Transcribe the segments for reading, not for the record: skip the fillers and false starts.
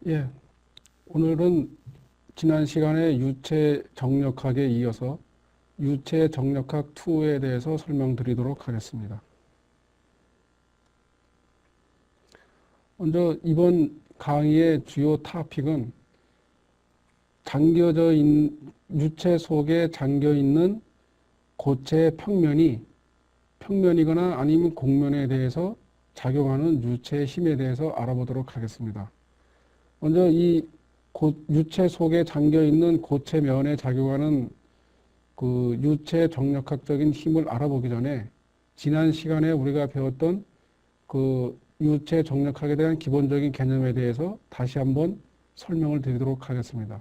예, 오늘은 지난 시간에 유체 정력학에 이어서 유체 정력학 2에 대해서 설명드리도록 하겠습니다. 먼저 이번 강의의 주요 토픽은 유체 속에 잠겨 있는 고체 평면이거나 아니면 곡면에 대해서 작용하는 유체의 힘에 대해서 알아보도록 하겠습니다. 먼저 이 유체 속에 잠겨 있는 고체면에 작용하는 그 유체 정력학적인 힘을 알아보기 전에 지난 시간에 우리가 배웠던 그 유체 정력학에 대한 기본적인 개념에 대해서 다시 한번 설명을 드리도록 하겠습니다.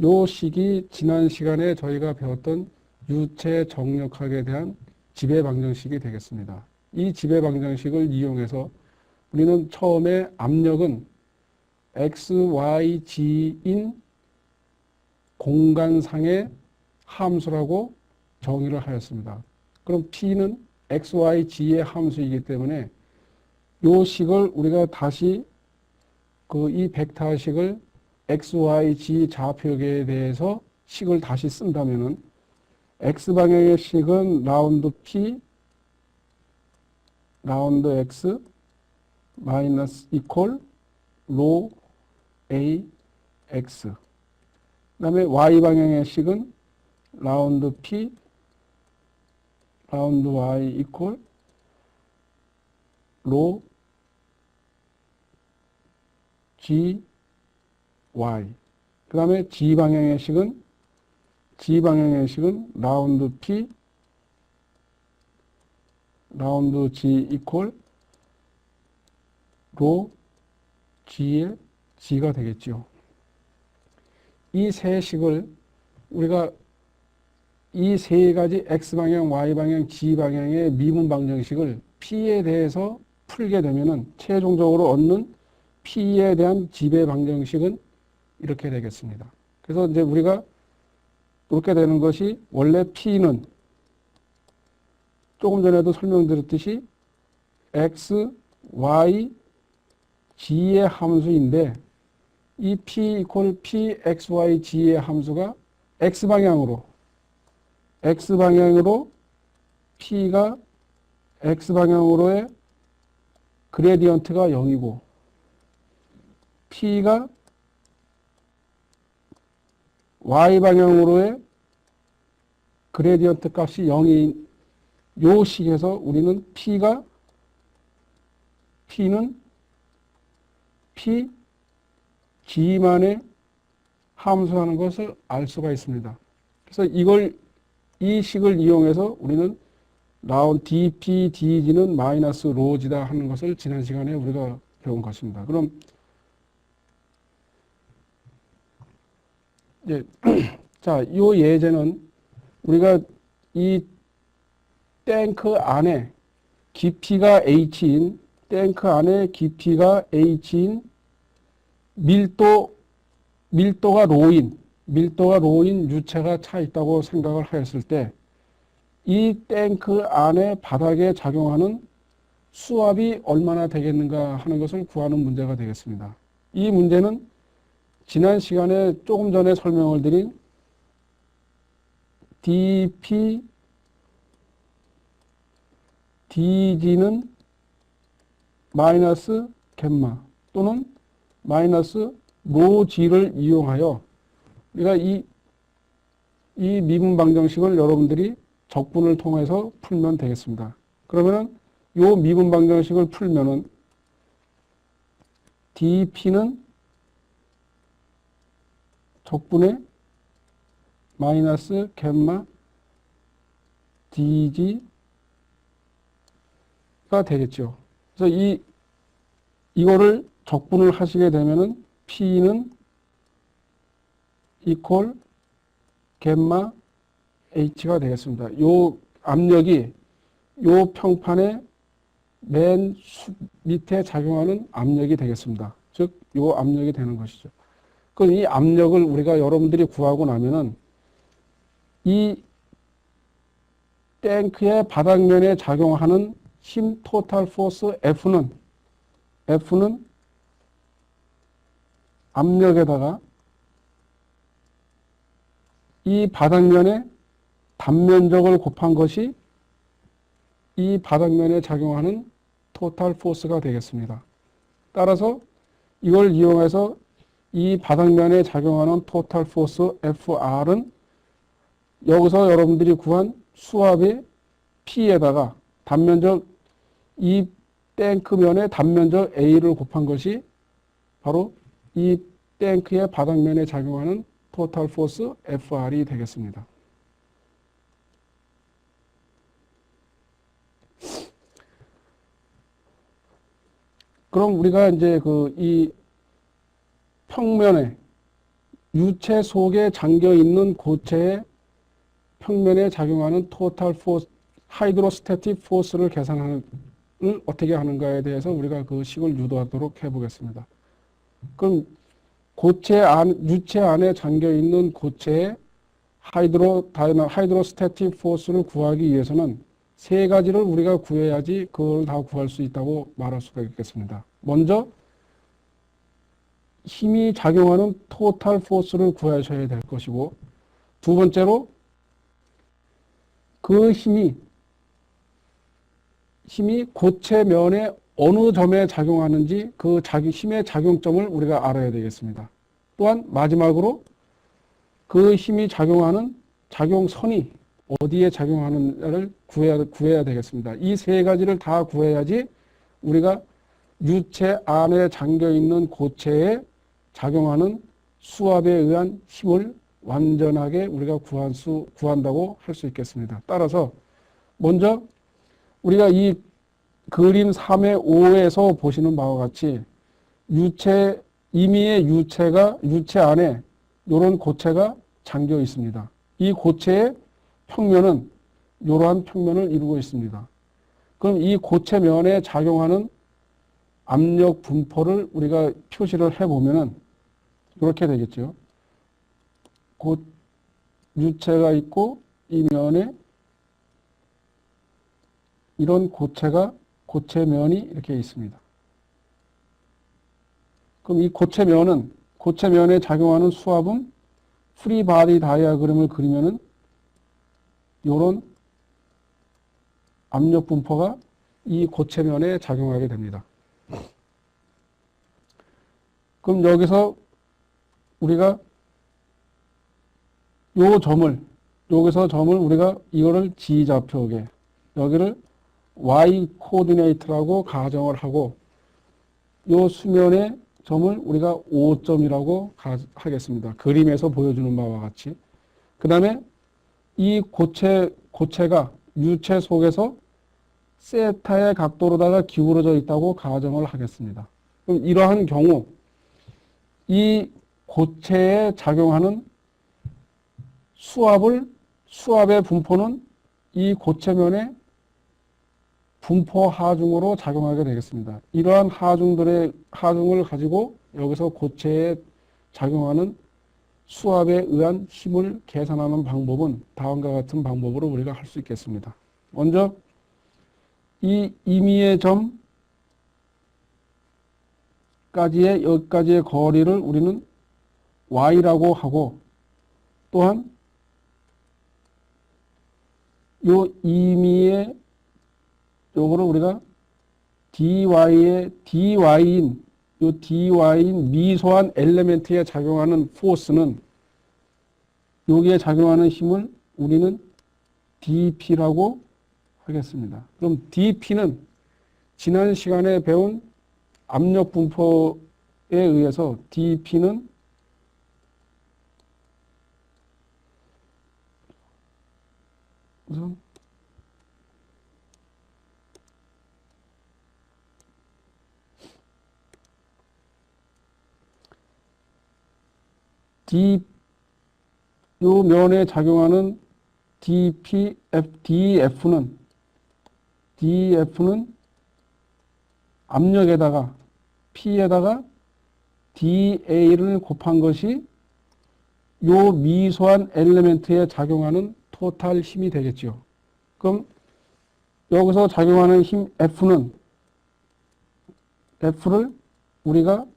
요 식이 지난 시간에 저희가 배웠던 유체 정력학에 대한 지배 방정식이 되겠습니다. 이 지배 방정식을 이용해서 우리는 처음에 압력은 x, y, g인 공간상의 함수라고 정의를 하였습니다. 그럼 P는 x, y, g의 함수이기 때문에 이 식을 우리가 다시 이 벡터식을 x, y, g 좌표계에 대해서 식을 다시 쓴다면은 x방향의 식은 라운드 P, 라운드 x, 마이너스 이퀄 로 a, x. 그 다음에 y방향의 식은 라운드 p, 라운드 y 이퀄 로 g, y. 그 다음에 g방향의 식은 라운드 p, 라운드 g 이퀄 로 g의 g가 되겠죠. 이 세 식을 우리가 이 세 가지 x방향, y방향, g방향의 미분 방정식을 p에 대해서 풀게 되면은 최종적으로 얻는 p에 대한 지배 방정식은 이렇게 되겠습니다. 그래서 이제 우리가 이렇게 되는 것이 원래 p는 조금 전에도 설명드렸듯이 x, y, g의 함수인데 이 p 이퀄 p, x, y, g의 함수가 x방향으로 p가 x방향으로의 그레디언트가 0이고 p가 y방향으로의 그레디언트 값이 0인 요 식에서 우리는 P는 P, G만의 함수하는 것을 알 수가 있습니다. 그래서 이 식을 이용해서 우리는 dP, dG는 마이너스 로지다 하는 것을 지난 시간에 우리가 배운 것입니다. 그럼 이제 자, 요 예제는 우리가 이 탱크 안에 깊이가 h인 탱크 안에 깊이가 h인 밀도가 로인 유체가 차 있다고 생각을 하였을 때 이 탱크 안에 바닥에 작용하는 수압이 얼마나 되겠는가 하는 것을 구하는 문제가 되겠습니다. 이 문제는 지난 시간에 조금 전에 설명을 드린 dP, dG는 마이너스 갬마 또는 마이너스 로G를 이용하여 우리가 이 미분 방정식을 여러분들이 적분을 통해서 풀면 되겠습니다. 그러면은 이 미분 방정식을 풀면은 dP는 적분의 마이너스 갬마 dG가 되겠죠. 그래서 이거를 적분을 하시게 되면은 P는 이퀄 갬마 H가 되겠습니다. 요 압력이 요 평판의 맨 밑에 작용하는 압력이 되겠습니다. 즉, 요 압력이 되는 것이죠. 그럼 이 압력을 우리가 여러분들이 구하고 나면은 이 탱크의 바닥면에 작용하는 힘 토탈 포스 F는 압력에다가 이 바닥면의 단면적을 곱한 것이 이 바닥면에 작용하는 토탈 포스가 되겠습니다. 따라서 이걸 이용해서 이 바닥면에 작용하는 토탈 포스 FR은 여기서 여러분들이 구한 수압의 P에다가 단면적 이 탱크면의 단면적 A를 곱한 것이 바로 이 탱크의 바닥면에 작용하는 토탈 포스 FR이 되겠습니다. 그럼 우리가 이제 이 평면에 유체 속에 잠겨 있는 고체의 평면에 작용하는 토탈 포스, 하이드로스태틱 포스를 계산하는 어떻게 하는가에 대해서 우리가 그 식을 유도하도록 해보겠습니다. 그럼 유체 안에 잠겨 있는 고체의 하이드로스태틱 포스를 구하기 위해서는 세 가지를 우리가 구해야지 그걸 다 구할 수 있다고 말할 수가 있겠습니다. 먼저 힘이 작용하는 토탈 포스를 구하셔야 될 것이고, 두 번째로 그 힘이 고체면에 어느 점에 작용하는지 그 힘의 작용점을 우리가 알아야 되겠습니다. 또한 마지막으로 그 힘이 작용하는 작용선이 어디에 작용하는지를 구해야 되겠습니다. 이 세 가지를 다 구해야지 우리가 유체 안에 잠겨 있는 고체에 작용하는 수압에 의한 힘을 완전하게 우리가 구한다고 할 수 있겠습니다. 따라서 먼저 우리가 이 그림 3의 5에서 보시는 바와 같이 임의의 유체 안에 이런 고체가 잠겨 있습니다. 이 고체의 평면은 이러한 평면을 이루고 있습니다. 그럼 이 고체면에 작용하는 압력 분포를 우리가 표시를 해보면은 이렇게 되겠죠. 유체가 있고 이 면에 이런 고체면이 이렇게 있습니다. 그럼 이 고체면에 작용하는 수압은 프리바디 다이어그램을 그리면은 이런 압력 분포가 이 고체면에 작용하게 됩니다. 그럼 여기서 우리가 여기서 점을 우리가 이거를 G좌표계, 여기를 Y 코디네이트라고 가정을 하고, 요 수면의 점을 우리가 5점이라고 하겠습니다. 그림에서 보여주는 바와 같이. 그 다음에 이 고체가 유체 속에서 세타의 각도로다가 기울어져 있다고 가정을 하겠습니다. 그럼 이러한 경우 이 고체에 작용하는 수압의 분포는 이 고체면의 분포 하중으로 작용하게 되겠습니다. 이러한 하중을 가지고 여기서 고체에 작용하는 수압에 의한 힘을 계산하는 방법은 다음과 같은 방법으로 우리가 할 수 있겠습니다. 먼저 이 임의의 여기까지의 거리를 우리는 y라고 하고, 또한 요 임의의 요거를 우리가 dy인 미소한 엘리멘트에 작용하는 포스는, 여기에 작용하는 힘을 우리는 dp라고 하겠습니다. 그럼 dp는 지난 시간에 배운 압력 분포에 의해서 dp는 우선 요 면에 작용하는 DF는 압력에다가 P에다가 DA를 곱한 것이 요 미소한 엘리멘트에 작용하는 토탈 힘이 되겠죠. 그럼 여기서 작용하는 힘 F를 우리가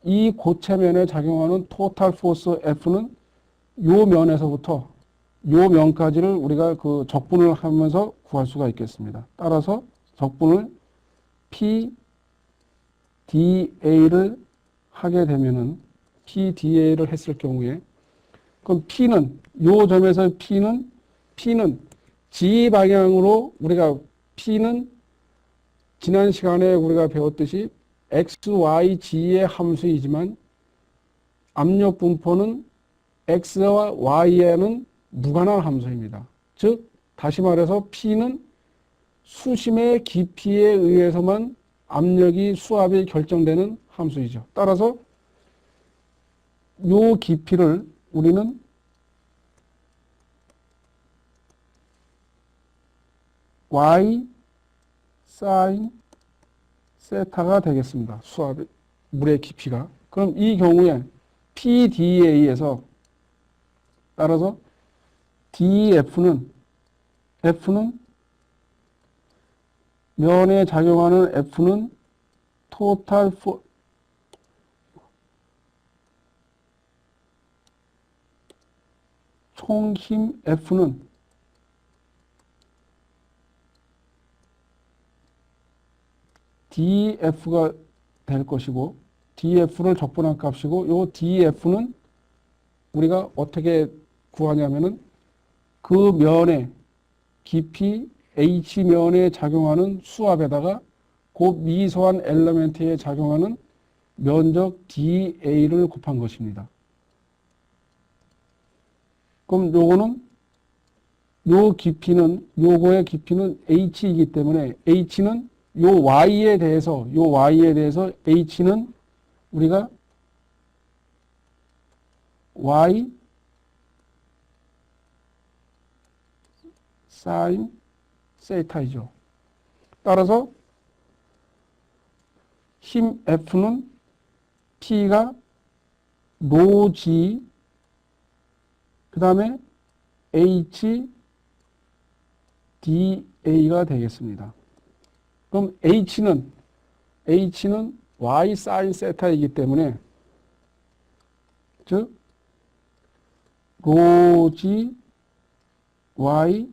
이 고체면에 작용하는 토탈 포스 F는 요 면에서부터 요 면까지를 우리가 그 적분을 하면서 구할 수가 있겠습니다. 따라서 적분을 PDA를 하게 되면은 PDA를 했을 경우에 그럼 P는 요 점에서 P는 G 방향으로 우리가 P는 지난 시간에 우리가 배웠듯이 X, Y, G의 함수이지만 압력 분포는 X와 Y에는 무관한 함수입니다. 즉 다시 말해서 P는 수심의 깊이에 의해서만 압력이 수압이 결정되는 함수이죠. 따라서 요 깊이를 우리는 Y 사인 세타가 되겠습니다. 수압의 물의 깊이가. 그럼 이 경우에 PDA에서 따라서 F는 면에 작용하는 F는 토탈 총힘 F는 DF가 될 것이고 DF를 적분한 값이고 요 DF는 우리가 어떻게 구하냐면은 그 면의 깊이 H면에 작용하는 수압에다가 그 미소한 엘리멘트에 작용하는 면적 DA를 곱한 것입니다. 그럼 요거는 요거의 깊이는 H이기 때문에 H는 요 Y에 대해서 H는 우리가 Y 사인 세타이죠. 따라서 힘 F는 P가 로 G 그 다음에 H DA가 되겠습니다. 그럼 H는 Y 사인 세타이기 때문에 즉 로 G Y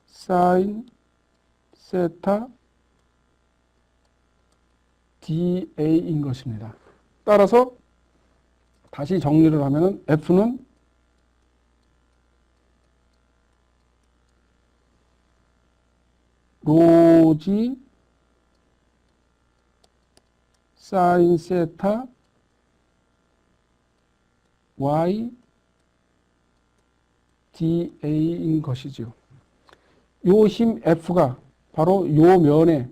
사인 세타 DA인 것입니다. 따라서 다시 정리를 하면은 F는 로지 사인 세타 Y DA인 것이죠. 요 힘 F가 바로 요 면에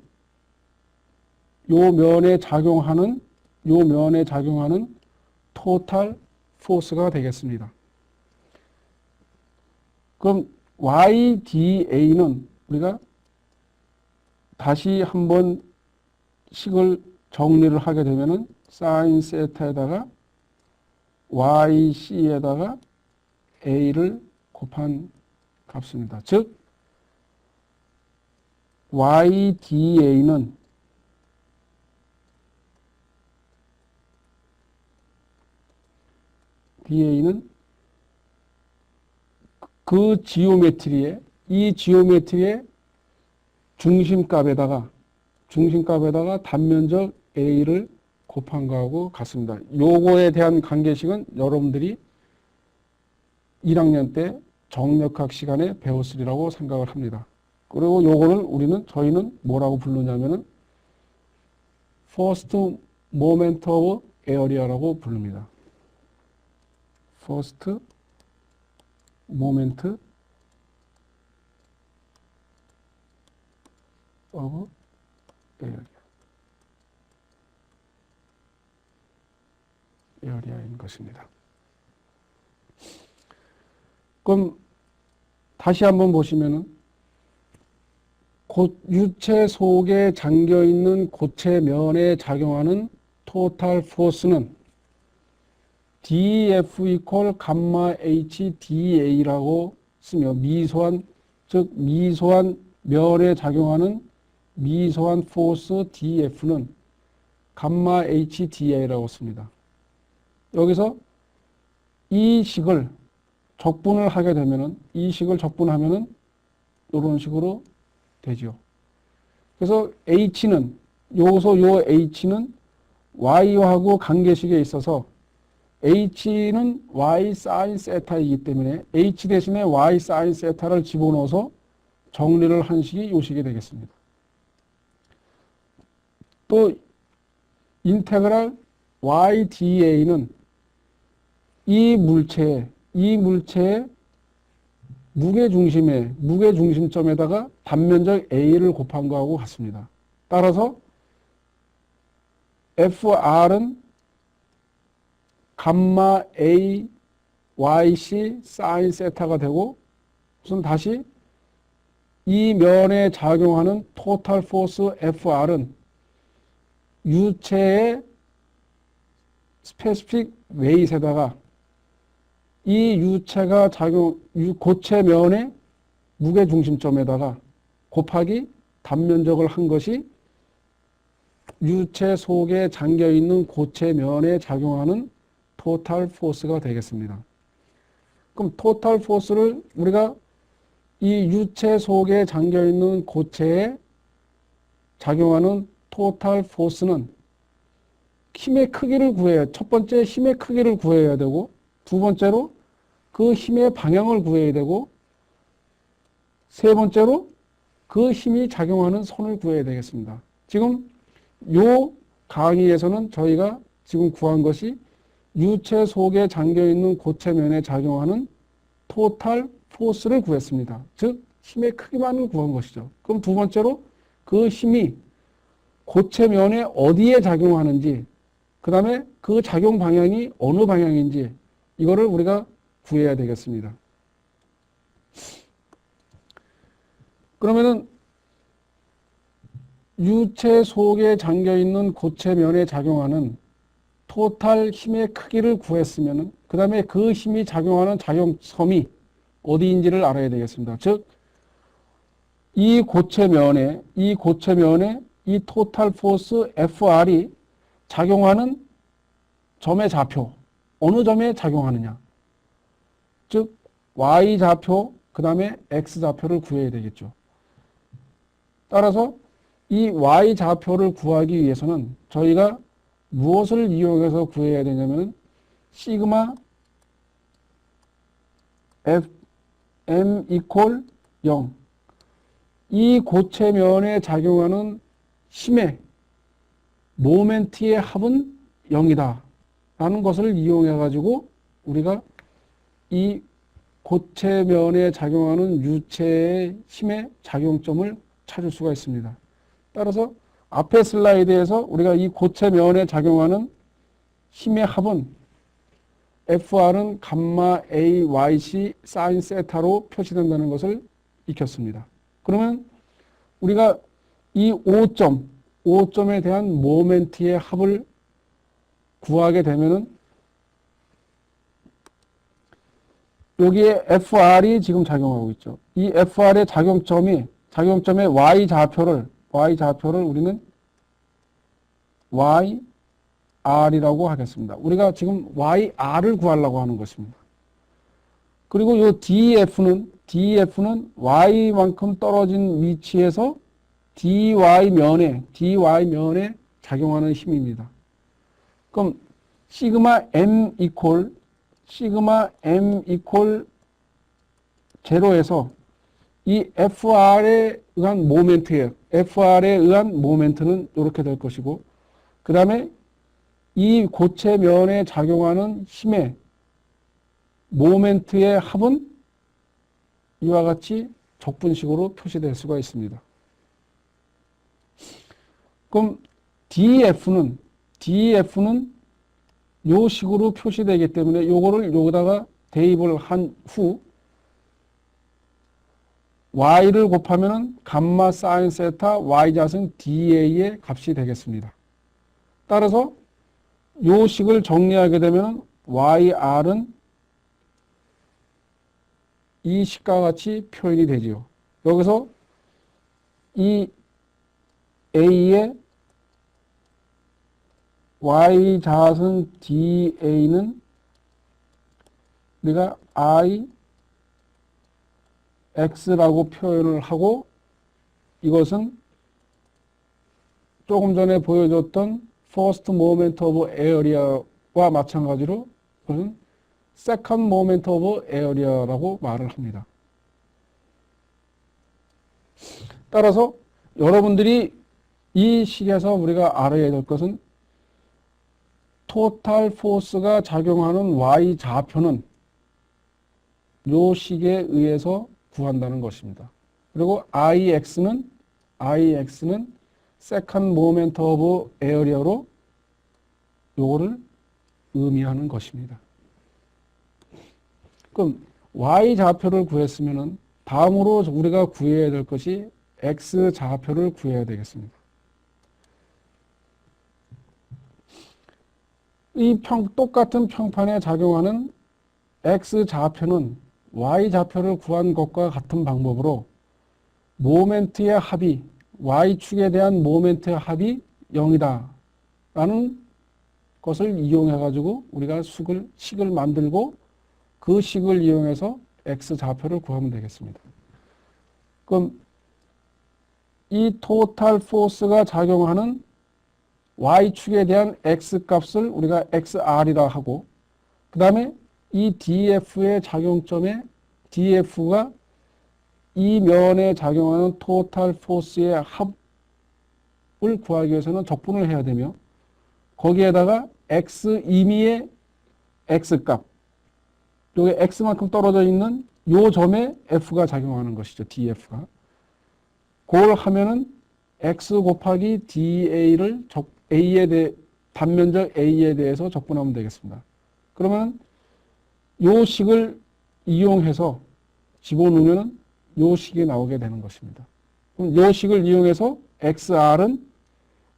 작용하는 토탈 포스가 되겠습니다. 그럼 YDA는 우리가 다시 한번 식을 정리를 하게 되면은 사인 세타에다가 YC에다가 A를 곱한 값입니다. 즉 YDA는 그 이 지오메트리의 중심값에다가 단면적 A를 곱한 거하고 같습니다. 요거에 대한 관계식은 여러분들이 1학년 때 정력학 시간에 배웠으리라고 생각을 합니다. 그리고 요거를 저희는 뭐라고 부르냐면은 First Moment of Area라고 부릅니다. First Moment of Area인 것입니다. 그럼 다시 한번 보시면은 유체 속에 잠겨 있는 고체 면에 작용하는 토탈 포스는 DF 이퀄 감마 H DA라고 쓰며 미소한 면에 작용하는 미소한 포스 DF는 감마 HDA라고 씁니다. 여기서 이 식을 적분을 하게 되면은, 이 식을 적분하면은 이런 식으로 되죠. 그래서 H는, 요소 요 H는 Y하고 관계식에 있어서 H는 Y sin 세타이기 때문에 H 대신에 Y sin 세타를 집어넣어서 정리를 한 식이 요 식이 되겠습니다. 또 인테그랄 YDA는 이 물체의 무게중심점에다가 단면적 A를 곱한 거하고 같습니다. 따라서 FR은 감마 A YC 사인 세타가 되고, 우선 다시 이 면에 작용하는 토탈 포스 FR은 유체의 스페시픽 웨이트에다가 이 유체가 고체 면의 무게중심점에다가 곱하기 단면적을 한 것이 유체 속에 잠겨있는 고체 면에 작용하는 토탈 포스가 되겠습니다. 그럼 토탈 포스를 우리가 이 유체 속에 잠겨있는 고체에 작용하는 토탈 포스는 힘의 크기를 구해야, 첫 번째 힘의 크기를 구해야 되고, 두 번째로 그 힘의 방향을 구해야 되고, 세 번째로 그 힘이 작용하는 선을 구해야 되겠습니다. 지금 요 강의에서는 저희가 지금 구한 것이 유체 속에 잠겨있는 고체면에 작용하는 토탈 포스를 구했습니다. 즉 힘의 크기만을 구한 것이죠. 그럼 두 번째로 그 힘이 고체면에 어디에 작용하는지, 그 다음에 그 작용 방향이 어느 방향인지 이거를 우리가 구해야 되겠습니다. 그러면은 유체 속에 잠겨있는 고체면에 작용하는 토탈 힘의 크기를 구했으면은 그 다음에 그 힘이 작용하는 작용섬이 어디인지를 알아야 되겠습니다. 즉, 이 고체면에 이 토탈 포스 FR이 작용하는 점의 좌표, 어느 점에 작용하느냐. 즉, Y좌표, 그 다음에 X좌표를 구해야 되겠죠. 따라서 이 Y좌표를 구하기 위해서는 저희가 무엇을 이용해서 구해야 되냐면 시그마 FM 이퀄 0. 이 고체면에 작용하는 힘의 모멘트의 합은 0이다 라는 것을 이용해 가지고 우리가 이 고체면에 작용하는 유체의 힘의 작용점을 찾을 수가 있습니다. 따라서 앞에 슬라이드에서 우리가 이 고체면에 작용하는 힘의 합은 FR은 감마 A, YC, 사인 세타로 표시된다는 것을 익혔습니다. 그러면 우리가 이 5점에 대한 모멘트의 합을 구하게 되면은 여기에 FR이 지금 작용하고 있죠. 이 FR의 작용점의 Y좌표를 우리는 YR이라고 하겠습니다. 우리가 지금 YR을 구하려고 하는 것입니다. 그리고 이 DF는 Y만큼 떨어진 위치에서 DY면에 작용하는 힘입니다. 그럼 시그마 M 이퀄 0에서 이 FR에 의한 모멘트는 이렇게 될 것이고, 그 다음에 이 고체면에 작용하는 힘의 모멘트의 합은 이와 같이 적분식으로 표시될 수가 있습니다. 그럼 DF는 요 식으로 표시되기 때문에 요거를 여기다가 대입을 한 후 Y를 곱하면은 감마 사인 세타 Y좌승 DA의 값이 되겠습니다. 따라서 요 식을 정리하게 되면 YR은 이 식과 같이 표현이 되지요. 여기서 이 A의 y 자선 dA는 우리가 I x라고 표현을 하고, 이것은 조금 전에 보여줬던 first moment of area와 마찬가지로 그것은 second moment of area라고 말을 합니다. 따라서 여러분들이 이 식에서 우리가 알아야 될 것은 토탈 포스가 작용하는 y 좌표는 요 식에 의해서 구한다는 것입니다. 그리고 IX는 second moment of area로 요거를 의미하는 것입니다. 그럼 Y 좌표를 구했으면은 다음으로 우리가 구해야 될 것이 X 좌표를 구해야 되겠습니다. 이 똑같은 평판에 작용하는 X 좌표는 Y 좌표를 구한 것과 같은 방법으로 모멘트의 합이, Y축에 대한 모멘트의 합이 0이다 라는 것을 이용해 가지고 우리가 식을 만들고 그 식을 이용해서 X 좌표를 구하면 되겠습니다. 그럼 이 토탈 포스가 작용하는 Y축에 대한 X 값을 우리가 XR이라 하고, 그 다음에 이 DF의 작용점에 DF가 이 면에 작용하는 토탈 포스의 합을 구하기 위해서는 적분을 해야 되며, 거기에다가 X 임의의 X값, 여기 X만큼 떨어져 있는 요 점에 F가 작용하는 것이죠. DF가. 그걸 하면은 X 곱하기 DA를 단면적 A에 대해서 적분하면 되겠습니다. 그러면 요 식을 이용해서 집어넣으면 요 식이 나오게 되는 것입니다. 그럼 요 식을 이용해서 XR은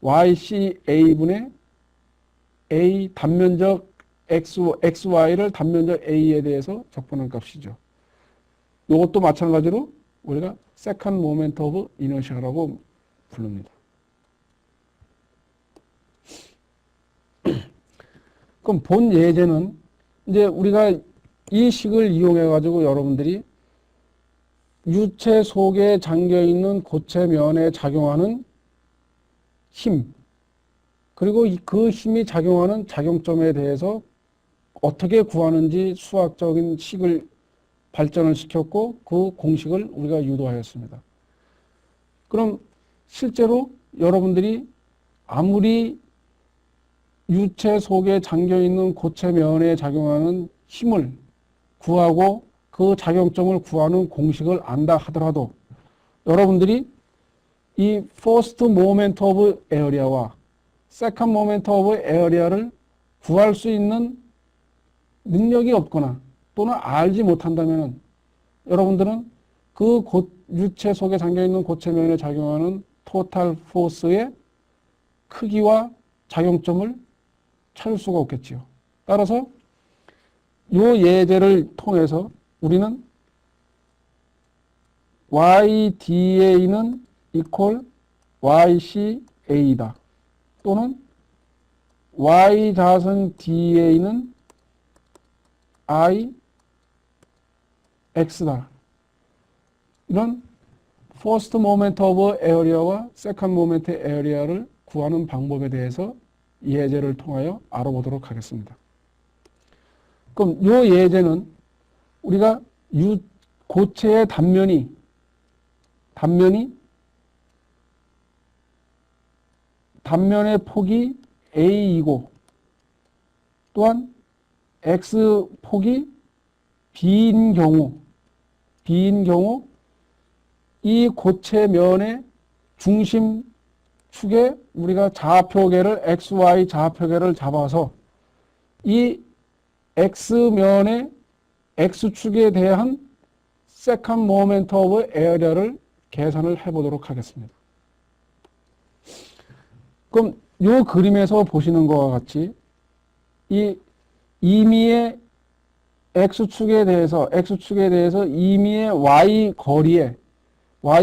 YCA분의 A 단면적 XY를 단면적 A에 대해서 적분한 값이죠. 이것도 마찬가지로 우리가 second moment of inertia라고 부릅니다. 그럼 본 예제는 이제 우리가 이 식을 이용해 가지고 여러분들이 유체 속에 잠겨 있는 고체 면에 작용하는 힘, 그리고 그 힘이 작용하는 작용점에 대해서 어떻게 구하는지 수학적인 식을 발전을 시켰고 그 공식을 우리가 유도하였습니다. 그럼 실제로 여러분들이 아무리 유체 속에 잠겨 있는 고체 면에 작용하는 힘을 구하고 그 작용점을 구하는 공식을 안다 하더라도 여러분들이 이 first moment of area와 second moment of area를 구할 수 있는 능력이 없거나 또는 알지 못한다면 여러분들은 그 유체 속에 잠겨있는 고체면에 작용하는 토탈 포스의 크기와 작용점을 찾을 수가 없겠지요. 따라서 이 예제를 통해서 우리는 YDA는 equal YCA다. 또는 Y 자선 DA는 IX다. 이런 first moment of area와 second moment area를 구하는 방법에 대해서 이 예제를 통하여 알아보도록 하겠습니다. 그럼 이 예제는 우리가 고체의 단면의 폭이 A이고 또한 X 폭이 B인 경우 이 고체면의 중심 축에 우리가 좌표계를 XY 좌표계를 잡아서 이 X면의 X축에 대한 second moment of area를 계산을 해보도록 하겠습니다. 그럼 이 그림에서 보시는 것과 같이 이 임의의 X축에 대해서 임의의 Y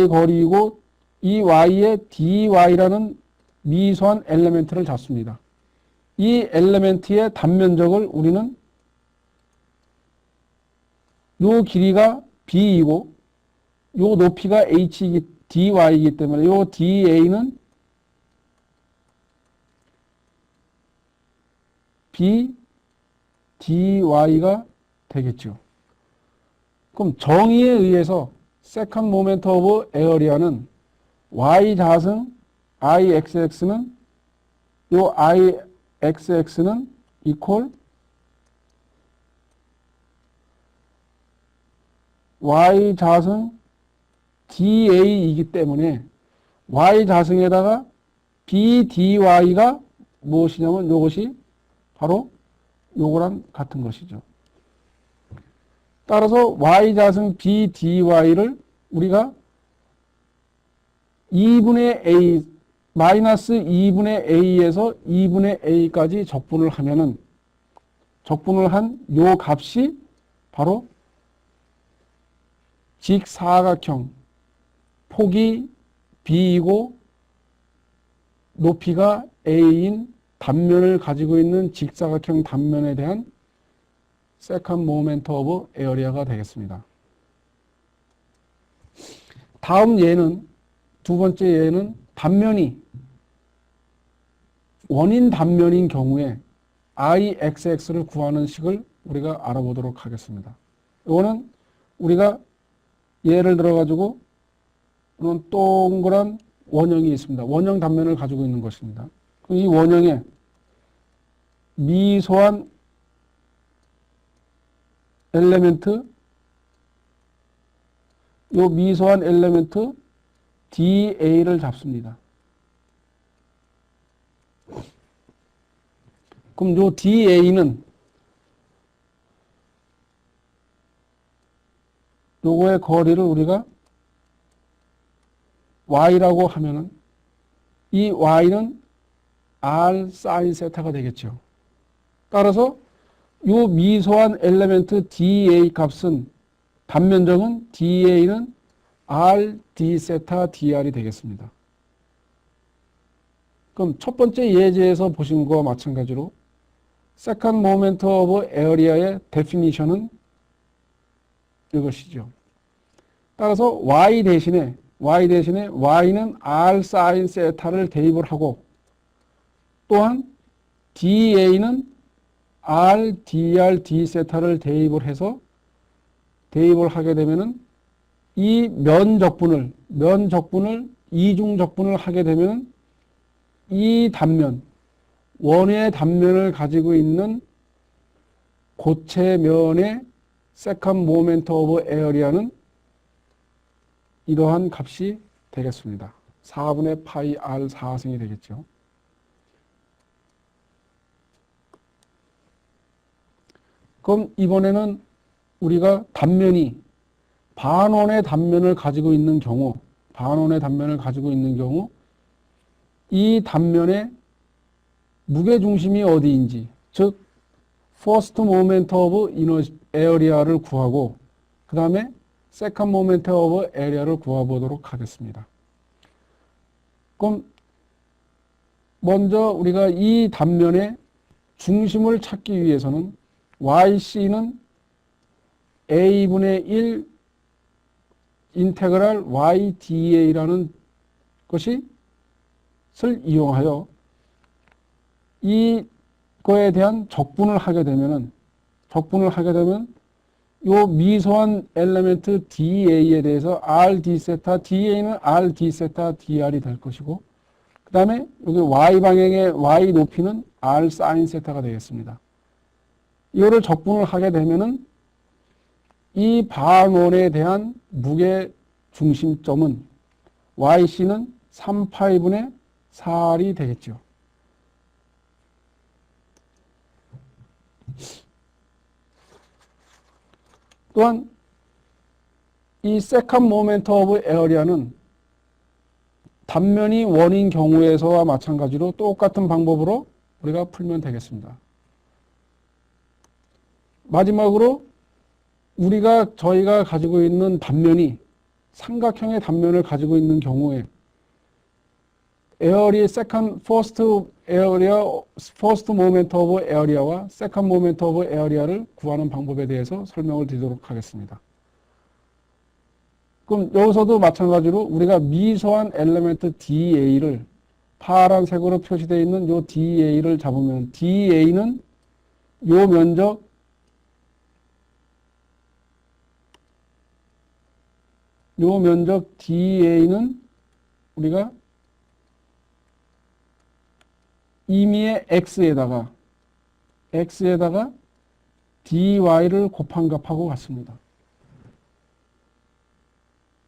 거리이고 이 Y에 DY라는 미소한 엘리멘트를 잡습니다. 이 엘리멘트의 단면적을 우리는 요 길이가 b이고 요 높이가 dy이기 때문에 요 da는 b dy가 되겠죠. 그럼 정의에 의해서 second moment of area는 y 자승 ixx는 요 ixx는 equal y 자승 da이기 때문에 y 자승에다가 b dy가 무엇이냐면 이것이 바로 요거랑 같은 것이죠. 따라서 y 자승 b dy를 우리가 2분의 a 마이너스 2분의 a에서 2분의 a까지 적분을 하면은 적분을 한 요 값이 바로 직사각형 폭이 b이고 높이가 a인 단면을 가지고 있는 직사각형 단면에 대한 second moment of area가 되겠습니다. 다음 예는 두 번째 예는 단면이 원인 단면인 경우에 ixx를 구하는 식을 우리가 알아보도록 하겠습니다. 이거는 우리가 예를 들어 가지고 동그란 원형이 있습니다. 원형 단면을 가지고 있는 것입니다. 이 원형에 미소한 엘리멘트, 요 미소한 엘리멘트 da를 잡습니다. 그럼 요 da는 요거의 거리를 우리가 y라고 하면은 이 y는 r sin 세타가 되겠죠. 따라서 요 미소한 엘리멘트 da 값은 단면적은 da는 r d 세타 dr이 되겠습니다. 그럼 첫 번째 예제에서 보신 것과 마찬가지로 second moment of area의 definition은 이것이죠. 따라서 y 대신에 y는 r sin 세타를 대입을 하고 또한 da는 r dr d 세타를 대입을 해서 대입을 하게 되면은 이 면적분을 이중적분을 하게 되면은 이 단면 원의 단면을 가지고 있는 고체면의 second moment of area는 이러한 값이 되겠습니다. 4분의 파이 r 4승이 되겠죠. 그럼 이번에는 우리가 단면이 반원의 단면을 가지고 있는 경우 이 단면의 무게중심이 어디인지, 즉 first moment of area를 구하고 그 다음에 second moment of area를 구해보도록 하겠습니다. 그럼 먼저 우리가 이 단면의 중심을 찾기 위해서는 yc는 a분의 1 인테그랄 yda라는 것을 이용하여 이거에 대한 적분을 하게 되면 요 미소한 엘리멘트 da에 대해서 r d 세타 da는 r d 세타 dr이 될 것이고 그 다음에 여기 y 방향의 y 높이는 r sin 세타가 되겠습니다. 이거를 적분을 하게 되면은 이 반원에 대한 무게 중심점은 yc는 3파이분의 4r이 되겠죠. 또한 이 second moment of area는 단면이 원인 경우에서와 마찬가지로 똑같은 방법으로 우리가 풀면 되겠습니다. 마지막으로 저희가 가지고 있는 단면이 삼각형의 단면을 가지고 있는 경우에 에어리 세컨 퍼스트 에어리아 퍼스트 모멘트 오브 에어리아와 세컨 모멘트 오브 에어리아를 구하는 방법에 대해서 설명을 드리도록 하겠습니다. 그럼 여기서도 마찬가지로 우리가 미소한 엘리멘트 DA를 파란색으로 표시되어 있는 요 DA를 잡으면 DA는 요 면적 DA는 우리가 임의의 X에다가 DY를 곱한 값하고 같습니다.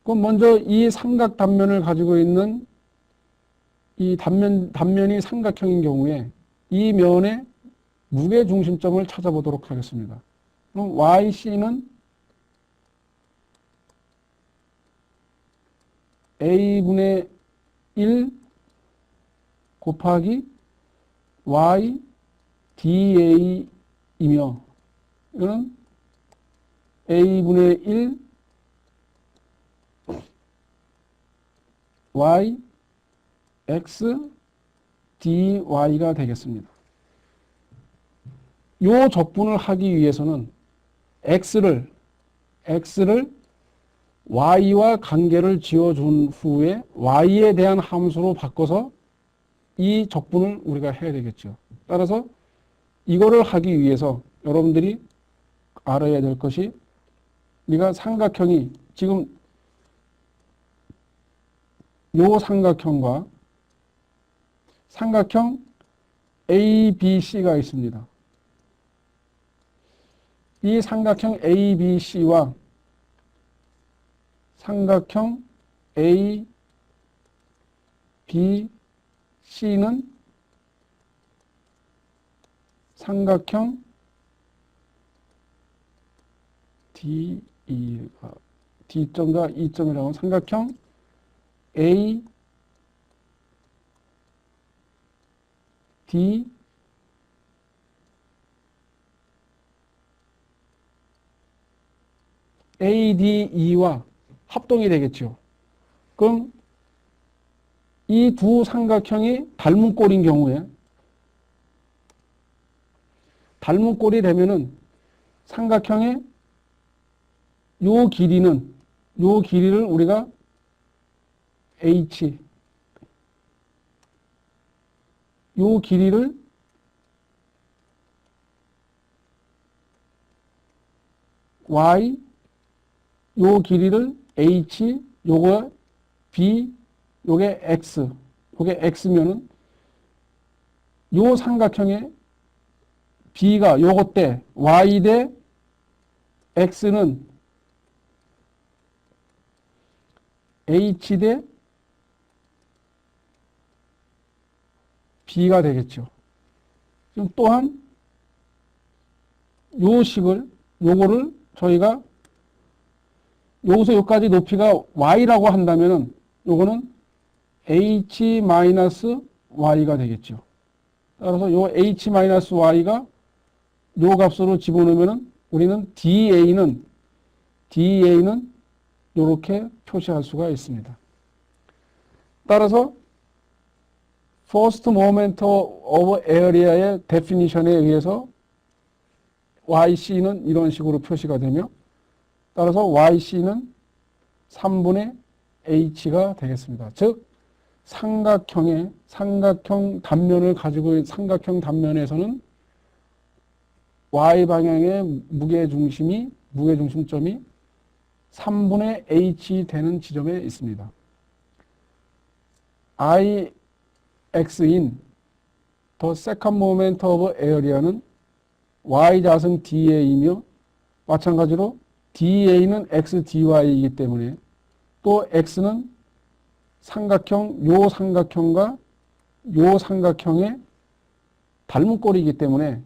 그럼 먼저 이 삼각 단면을 가지고 있는 이 단면이 삼각형인 경우에 이 면의 무게 중심점을 찾아보도록 하겠습니다. 그럼 YC는 A분의 1 곱하기 Y DA이며 이거는 A분의 1 Y X DY가 되겠습니다. 이 적분을 하기 위해서는 X를 Y와 관계를 지어준 후에 Y에 대한 함수로 바꿔서 이 적분을 우리가 해야 되겠죠. 따라서 이거를 하기 위해서 여러분들이 알아야 될 것이 우리가 삼각형이 지금 요 삼각형과 삼각형 ABC가 있습니다. 이 삼각형 ABC와 삼각형 ABC는 삼각형 D점과 E점이라고 삼각형 A, D, ADE와 합동이 되겠죠. 그럼 이 두 삼각형이 닮은 꼴인 경우에 닮은 꼴이 되면은 삼각형의 요 길이를 우리가 H, 요 길이를 Y, 요 길이를 H, 요거 B, 요게 X, 요게 X면은 요 삼각형의 B가 요거 때 Y 대 X는 H 대 B가 되겠죠. 지금 또한 요거를 저희가 여기서 여기까지 높이가 Y라고 한다면은 요거는 H-Y가 되겠죠. 따라서 요 H-Y가 요 값으로 집어넣으면은 우리는 DA는 요렇게 표시할 수가 있습니다. 따라서 First Moment of Area의 definition에 의해서 YC는 이런 식으로 표시가 되며 따라서 YC는 3분의 H가 되겠습니다. 즉 삼각형 단면을 가지고 있는 삼각형 단면에서는 Y 방향의 무게중심점이 3분의 H 되는 지점에 있습니다. IX인 the second moment of area는 Y좌승 DA이며 마찬가지로 DA는 XDY이기 때문에 또 X는 요 삼각형과 요 삼각형의 닮은 꼴이기 때문에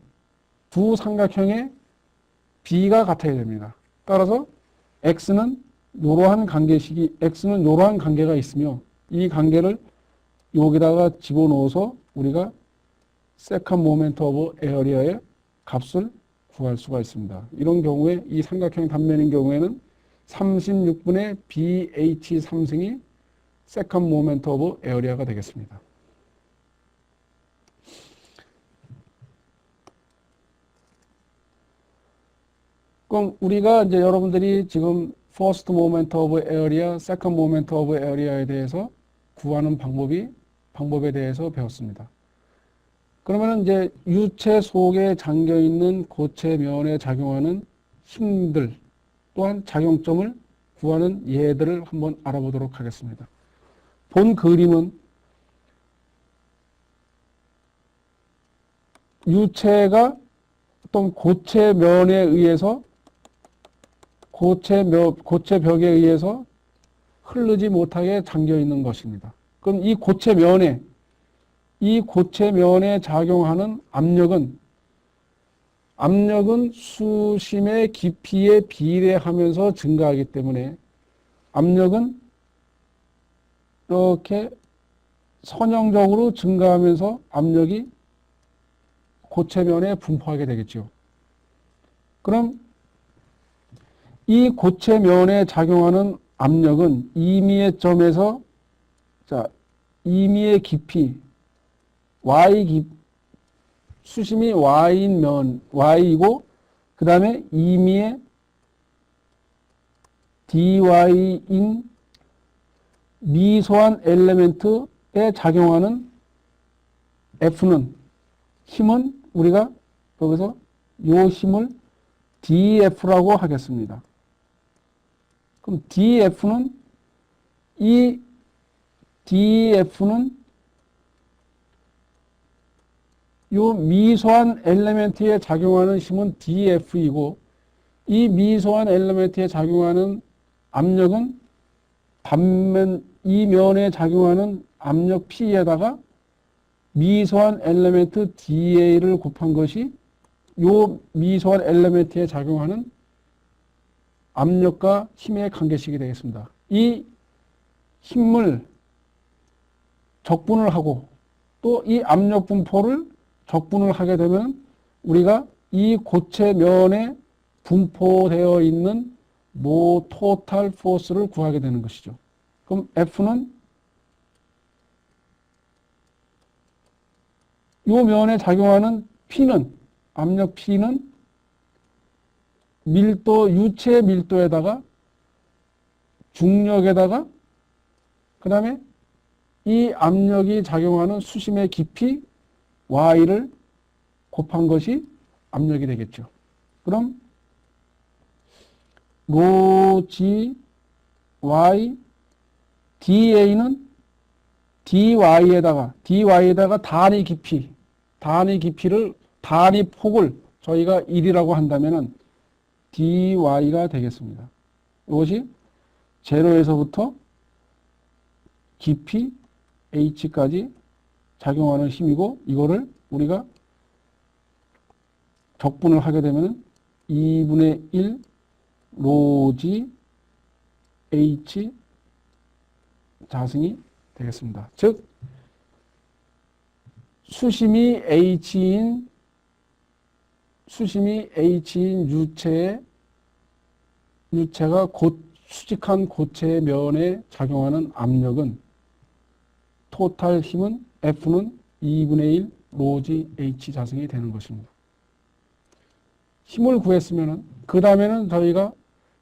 두 삼각형의 B가 같아야 됩니다. 따라서 X는 요러한 관계가 있으며 이 관계를 여기다가 집어넣어서 우리가 second moment of area의 값을 구할 수가 있습니다. 이런 경우에 이 삼각형 단면인 경우에는 36분의 BH3승이 second moment of area가 되겠습니다. 그럼 우리가 이제 여러분들이 지금 first moment of area, second moment of area에 대해서 구하는 방법에 대해서 배웠습니다. 그러면 이제 유체 속에 잠겨 있는 고체 면에 작용하는 힘들 또한 작용점을 구하는 예들을 한번 알아보도록 하겠습니다. 본 그림은 유체가 어떤 고체면에 의해서 고체벽에 의해서 흐르지 못하게 잠겨 있는 것입니다. 그럼 이 고체면에 작용하는 압력은 수심의 깊이에 비례하면서 증가하기 때문에 압력은 이렇게 선형적으로 증가하면서 압력이 고체면에 분포하게 되겠죠. 그럼 이 고체면에 작용하는 압력은 임의의 점에서 임의의 깊이 수심이 y이고 그 다음에 임의의 dy인 미소한 엘리멘트에 작용하는 F는 힘은 우리가 여기서 요 힘을 DF라고 하겠습니다. 그럼 DF는 요 미소한 엘리멘트에 작용하는 힘은 DF이고 이 미소한 엘리멘트에 작용하는 압력은 반면 이 면에 작용하는 압력 P에다가 미소한 엘리멘트 DA를 곱한 것이 요 미소한 엘리멘트에 작용하는 압력과 힘의 관계식이 되겠습니다. 이 힘을 적분을 하고 또 이 압력 분포를 적분을 하게 되면 우리가 이 고체면에 분포되어 있는 토탈 포스를 구하게 되는 것이죠. 그럼 F는 이 면에 작용하는 압력 P는 유체 밀도에다가 중력에다가 그 다음에 이 압력이 작용하는 수심의 깊이 Y를 곱한 것이 압력이 되겠죠. 그럼 ρg y da는 dy에다가 단위 폭을 저희가 1이라고 한다면은 dy가 되겠습니다. 이것이 제로에서부터 깊이 h까지 작용하는 힘이고 이거를 우리가 적분을 하게 되면 2분의 1 ρg h 자승이 되겠습니다. 즉 수심이 h인 유체가 수직한 고체의 면에 작용하는 압력은 토탈 힘은 F는 2분의 1 ρg h 자승이 되는 것입니다. 힘을 구했으면은 그 다음에는 저희가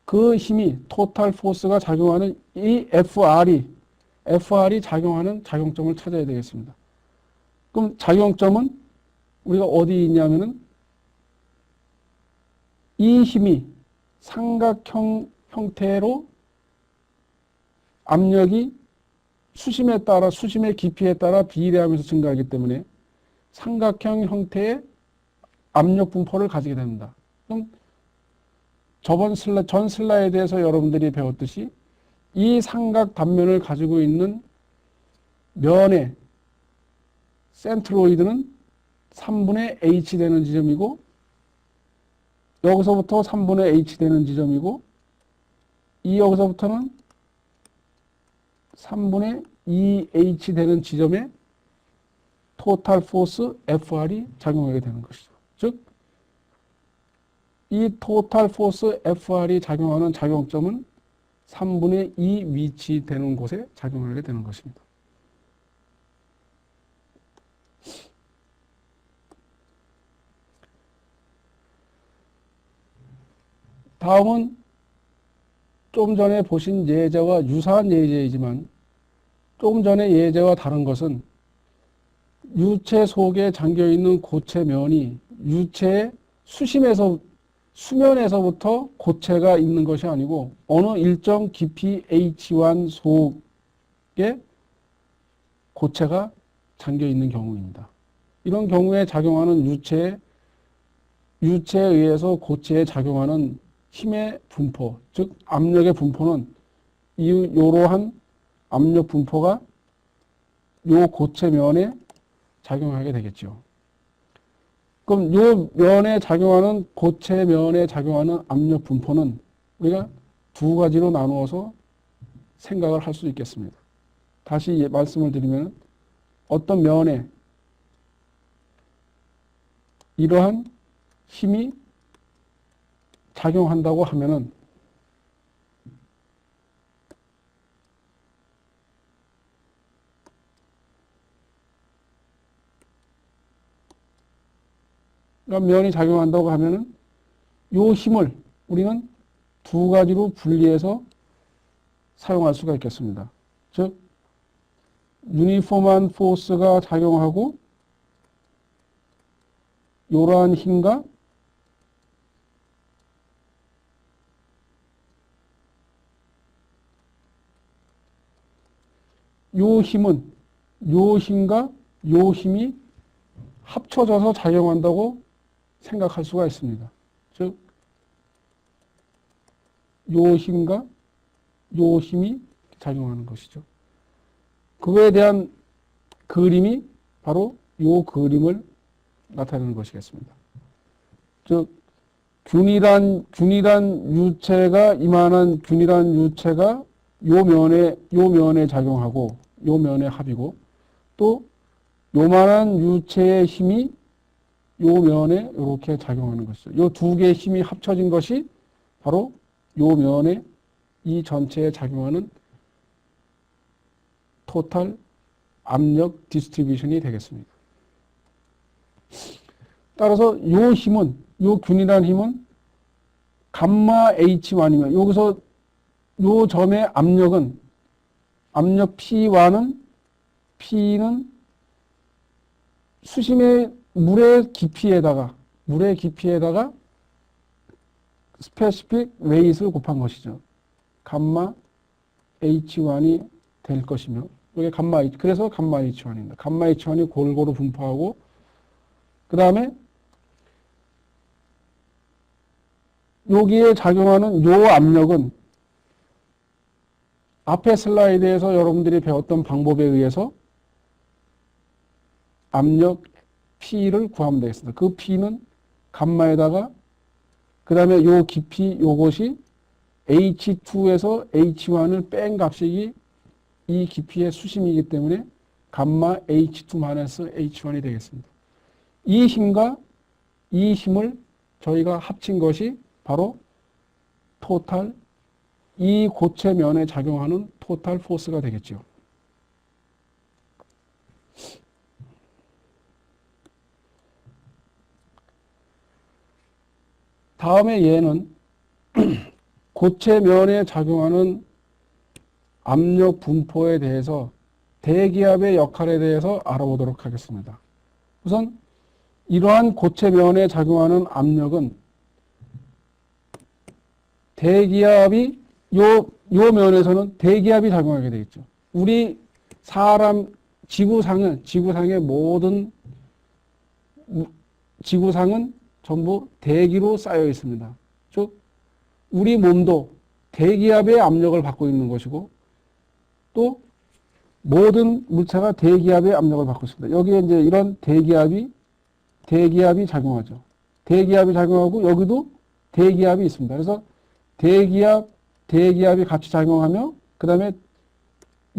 그 힘이 토탈 포스가 작용하는 이 FR이 작용하는 작용점을 찾아야 되겠습니다. 그럼 작용점은 우리가 어디 있냐면은 이 힘이 삼각형 형태로 압력이 수심의 깊이에 따라 비례하면서 증가하기 때문에 삼각형 형태의 압력 분포를 가지게 됩니다. 그럼 전 슬라이드에서 여러분들이 배웠듯이 이 삼각 단면을 가지고 있는 면의 센트로이드는 3분의 H 되는 지점이고 여기서부터 3분의 H 되는 지점이고 여기서부터는 3분의 2H 되는 지점에 토탈 포스 FR이 작용하게 되는 것이죠. 즉, 이 토탈 포스 FR이 작용하는 작용점은 3분의 2 위치되는 곳에 작용하게 되는 것입니다. 다음은 좀 전에 보신 예제와 유사한 예제이지만 조금 전에 예제와 다른 것은 유체 속에 잠겨있는 고체면이 유체의 수면에서부터 고체가 있는 것이 아니고 어느 일정 깊이 H1 속에 고체가 잠겨있는 경우입니다. 이런 경우에 작용하는 유체에 의해서 고체에 작용하는 힘의 분포, 즉 압력의 분포는 이러한 압력 분포가 요 고체면에 작용하게 되겠죠. 그럼 요 면에 작용하는 고체면에 작용하는 압력 분포는 우리가 두 가지로 나누어서 생각을 할 수 있겠습니다. 다시 말씀을 드리면 어떤 면에 이러한 힘이 작용한다고 하면은 면이 작용한다고 하면은 요 힘을 우리는 두 가지로 분리해서 사용할 수가 있겠습니다. 즉 유니폼한 포스가 작용하고 이러한 힘과 요 힘과 요 힘이 합쳐져서 작용한다고 생각할 수가 있습니다. 즉, 요 힘과 요 힘이 작용하는 것이죠. 그거에 대한 그림이 바로 요 그림을 나타내는 것이겠습니다. 즉, 균일한 유체가 이만한 균일한 유체가 요 면에 작용하고 요 면의 합이고 또 요만한 유체의 힘이 요 면에 이렇게 작용하는 것이죠. 요 두 개의 힘이 합쳐진 것이 바로 요 면에 이 전체에 작용하는 토탈 압력 디스트리뷰션이 되겠습니다. 따라서 요 힘은, 요 균일한 힘은 감마 H1이면 여기서 요 점의 압력 P는 수심의 물의 깊이에다가 스페시픽 웨이트를 곱한 것이죠. 감마 H1이 될 것이며 이게 그래서 감마 H1입니다. 감마 H1이 골고루 분포하고 그 다음에 여기에 작용하는 요 압력은 앞에 슬라이드에서 여러분들이 배웠던 방법에 의해서 압력 P를 구하면 되겠습니다. 그 P는 감마에다가 그 다음에 요 깊이 요것이 H2에서 H1을 뺀 값이 이 깊이의 수심이기 때문에 감마 H2-H1이 되겠습니다. 이 힘과 이 힘을 저희가 합친 것이 바로 토탈 이 고체면에 작용하는 토탈 포스가 되겠죠. 다음에 얘는 고체면에 작용하는 압력 분포에 대해서 대기압의 역할에 대해서 알아보도록 하겠습니다. 우선 이러한 고체면에 작용하는 압력은 대기압이 요 면에서는 대기압이 작용하게 되겠죠. 우리 지구상의 모든 지구상은 전부 대기로 쌓여 있습니다. 즉 우리 몸도 대기압의 압력을 받고 있는 것이고 또 모든 물체가 대기압의 압력을 받고 있습니다. 여기에 이제 이런 대기압이 작용하죠. 대기압이 작용하고 여기도 대기압이 있습니다. 그래서 대기압이 같이 작용하며 그 다음에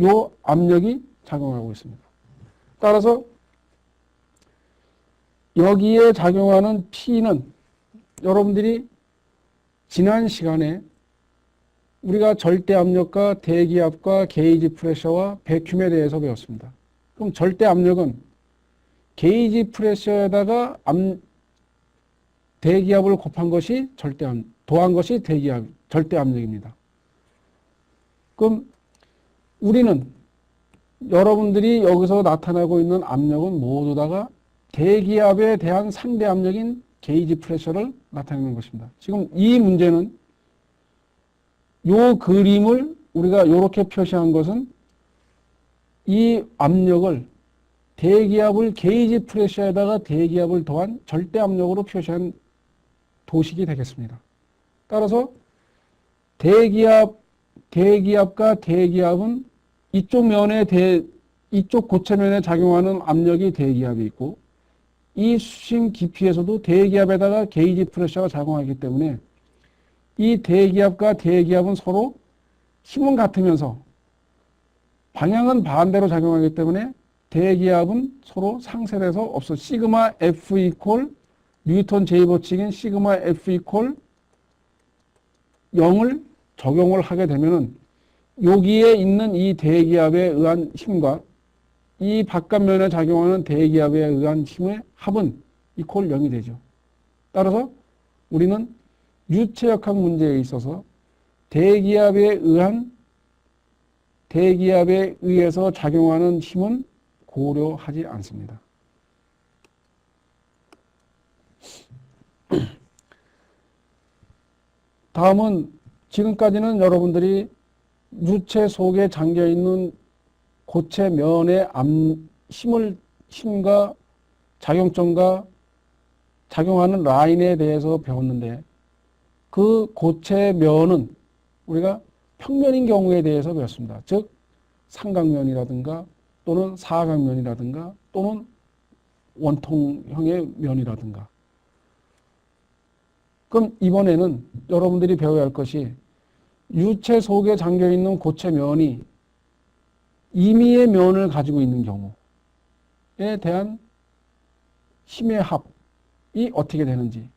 요 압력이 작용하고 있습니다. 따라서 여기에 작용하는 P는 여러분들이 지난 시간에 우리가 절대압력과 대기압과 게이지 프레셔와 배큐움에 대해서 배웠습니다. 그럼 절대압력은 게이지 프레셔에다가 대기압을 곱한 것이 더한 것이 대기압, 절대 압력입니다. 그럼 우리는 여러분들이 여기서 나타나고 있는 압력은 모두 다가 대기압에 대한 상대 압력인 게이지 프레셔를 나타내는 것입니다. 지금 이 문제는 이 그림을 우리가 이렇게 표시한 것은 이 압력을 대기압을 게이지 프레셔에다가 대기압을 더한 절대 압력으로 표시한 도식이 되겠습니다. 따라서 대기압과 대기압은 이쪽 고체면에 작용하는 압력이 대기압이 있고 이 수심 깊이에서도 대기압에다가 게이지 프레셔가 작용하기 때문에 이 대기압과 대기압은 서로 힘은 같으면서 방향은 반대로 작용하기 때문에 대기압은 서로 상쇄돼서 없어. 시그마 F 이퀄 뉴턴 제 법칙인 시그마 F 이퀄 0을 적용을 하게 되면은 여기에 있는 이 대기압에 의한 힘과 이 바깥면에 작용하는 대기압에 의한 힘의 합은 이퀄 0이 되죠. 따라서 우리는 유체역학 문제에 있어서 대기압에 의해서 작용하는 힘은 고려하지 않습니다. 다음은 지금까지는 여러분들이 유체 속에 잠겨있는 고체면의 힘과 작용점과 작용하는 라인에 대해서 배웠는데 그 고체면은 우리가 평면인 경우에 대해서 배웠습니다. 즉 삼각면이라든가 또는 사각면이라든가 또는 원통형의 면이라든가. 그럼 이번에는 여러분들이 배워야 할 것이 유체 속에 잠겨있는 고체면이 임의의 면을 가지고 있는 경우에 대한 힘의 합이 어떻게 되는지